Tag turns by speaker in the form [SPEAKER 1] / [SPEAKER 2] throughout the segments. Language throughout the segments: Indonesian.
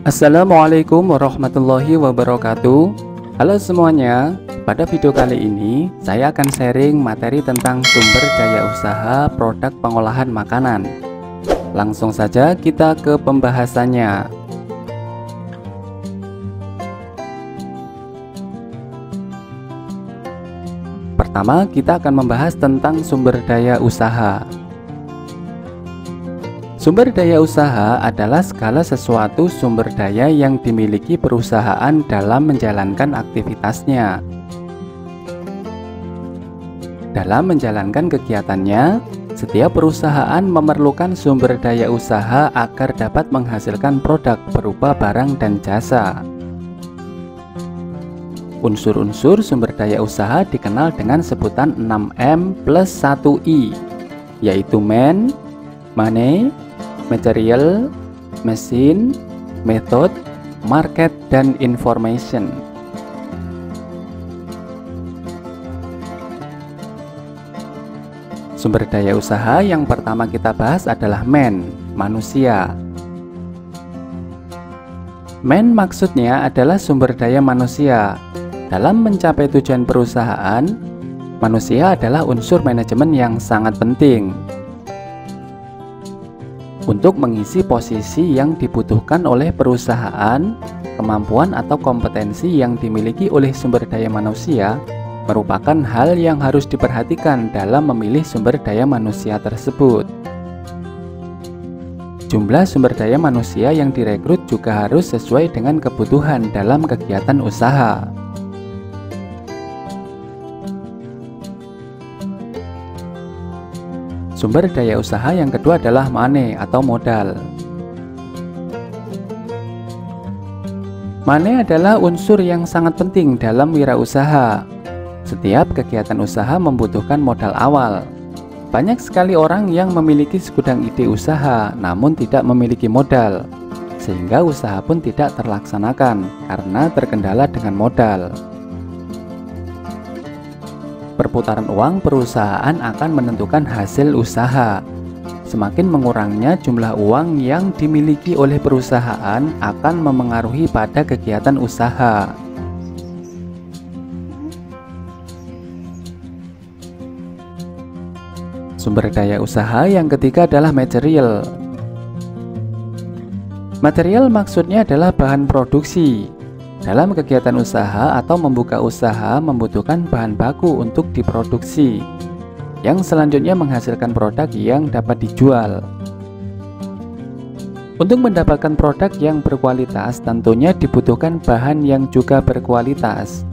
[SPEAKER 1] Assalamualaikum warahmatullahi wabarakatuh. Halo semuanya, pada video kali ini saya akan sharing materi tentang sumber daya usaha produk pengolahan makanan. Langsung saja kita ke pembahasannya. Pertama, kita akan membahas tentang sumber daya usaha. Sumber daya usaha adalah segala sesuatu sumber daya yang dimiliki perusahaan dalam menjalankan aktivitasnya. Dalam menjalankan kegiatannya, setiap perusahaan memerlukan sumber daya usaha agar dapat menghasilkan produk berupa barang dan jasa. Unsur-unsur sumber daya usaha dikenal dengan sebutan 6M plus 1I, yaitu man, money, material, mesin, method, market, dan information. Sumber daya usaha yang pertama kita bahas adalah man, manusia. Man maksudnya adalah sumber daya manusia. Dalam mencapai tujuan perusahaan, manusia adalah unsur manajemen yang sangat penting untuk mengisi posisi yang dibutuhkan oleh perusahaan. Kemampuan atau kompetensi yang dimiliki oleh sumber daya manusia merupakan hal yang harus diperhatikan dalam memilih sumber daya manusia tersebut. Jumlah sumber daya manusia yang direkrut juga harus sesuai dengan kebutuhan dalam kegiatan usaha. Sumber daya usaha yang kedua adalah money atau modal. Money adalah unsur yang sangat penting dalam wirausaha. Setiap kegiatan usaha membutuhkan modal awal. Banyak sekali orang yang memiliki segudang ide usaha namun tidak memiliki modal, sehingga usaha pun tidak terlaksanakan karena terkendala dengan modal. Perputaran uang perusahaan akan menentukan hasil usaha. Semakin mengurangnya jumlah uang yang dimiliki oleh perusahaan akan memengaruhi pada kegiatan usaha. Sumber daya usaha yang ketiga adalah material. Material maksudnya adalah bahan produksi. Dalam kegiatan usaha atau membuka usaha membutuhkan bahan baku untuk diproduksi, yang selanjutnya menghasilkan produk yang dapat dijual. Untuk mendapatkan produk yang berkualitas tentunya dibutuhkan bahan yang juga berkualitas.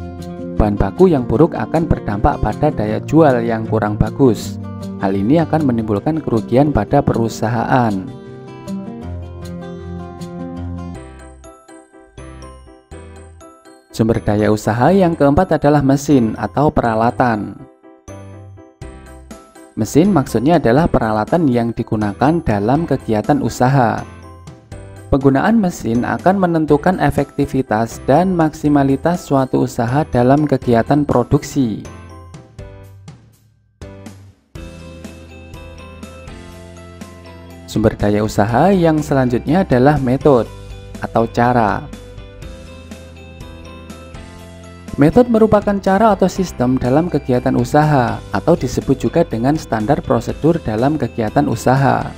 [SPEAKER 1] Bahan baku yang buruk akan berdampak pada daya jual yang kurang bagus. Hal ini akan menimbulkan kerugian pada perusahaan. Sumber daya usaha yang keempat adalah mesin atau peralatan. Mesin maksudnya adalah peralatan yang digunakan dalam kegiatan usaha. Penggunaan mesin akan menentukan efektivitas dan maksimalitas suatu usaha dalam kegiatan produksi. Sumber daya usaha yang selanjutnya adalah metode atau cara. Metode merupakan cara atau sistem dalam kegiatan usaha atau disebut juga dengan standar prosedur dalam kegiatan usaha.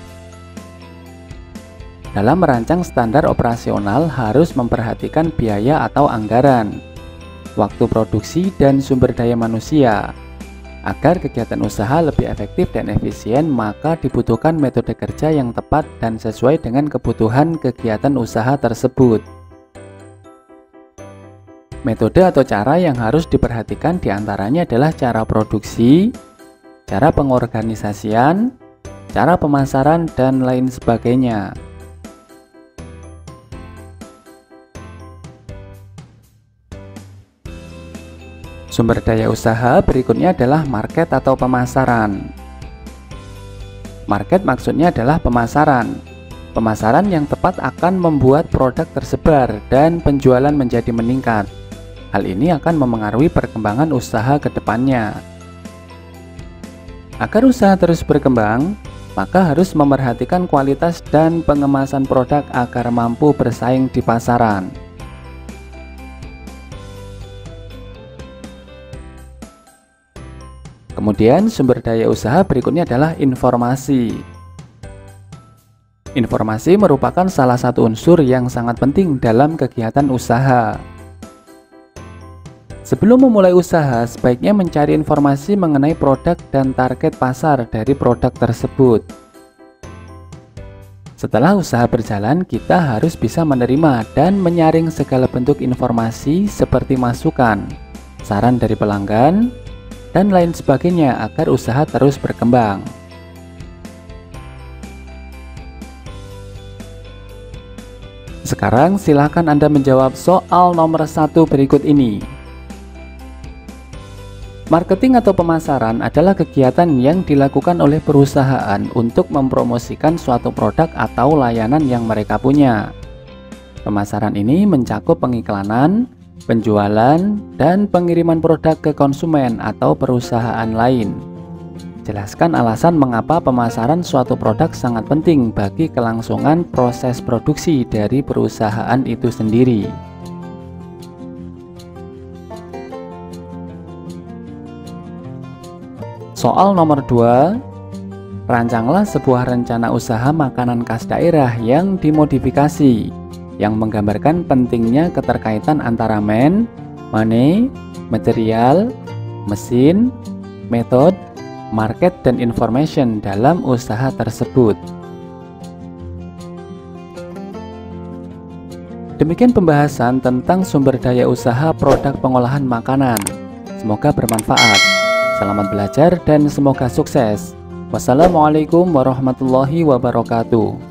[SPEAKER 1] Dalam merancang standar operasional harus memperhatikan biaya atau anggaran, waktu produksi, dan sumber daya manusia. Agar kegiatan usaha lebih efektif dan efisien, maka dibutuhkan metode kerja yang tepat dan sesuai dengan kebutuhan kegiatan usaha tersebut. Metode atau cara yang harus diperhatikan diantaranya adalah cara produksi, cara pengorganisasian, cara pemasaran, dan lain sebagainya. Sumber daya usaha berikutnya adalah market atau pemasaran. Market maksudnya adalah pemasaran. Pemasaran yang tepat akan membuat produk tersebar dan penjualan menjadi meningkat. Hal ini akan memengaruhi perkembangan usaha ke depannya. Agar usaha terus berkembang, maka harus memperhatikan kualitas dan pengemasan produk agar mampu bersaing di pasaran. Kemudian sumber daya usaha berikutnya adalah informasi. Informasi merupakan salah satu unsur yang sangat penting dalam kegiatan usaha. Sebelum memulai usaha, sebaiknya mencari informasi mengenai produk dan target pasar dari produk tersebut. Setelah usaha berjalan, kita harus bisa menerima dan menyaring segala bentuk informasi seperti masukan, saran dari pelanggan, dan lain sebagainya agar usaha terus berkembang. Sekarang silakan Anda menjawab soal nomor 1 berikut ini. Marketing atau pemasaran adalah kegiatan yang dilakukan oleh perusahaan untuk mempromosikan suatu produk atau layanan yang mereka punya. Pemasaran ini mencakup pengiklanan, penjualan, dan pengiriman produk ke konsumen atau perusahaan lain. Jelaskan alasan mengapa pemasaran suatu produk sangat penting bagi kelangsungan proses produksi dari perusahaan itu sendiri. Soal nomor 2, rancanglah sebuah rencana usaha makanan khas daerah yang dimodifikasi, yang menggambarkan pentingnya keterkaitan antara money, material, mesin, method, market, dan information dalam usaha tersebut. Demikian pembahasan tentang sumber daya usaha produk pengolahan makanan. Semoga bermanfaat. Selamat belajar dan semoga sukses. Wassalamualaikum warahmatullahi wabarakatuh.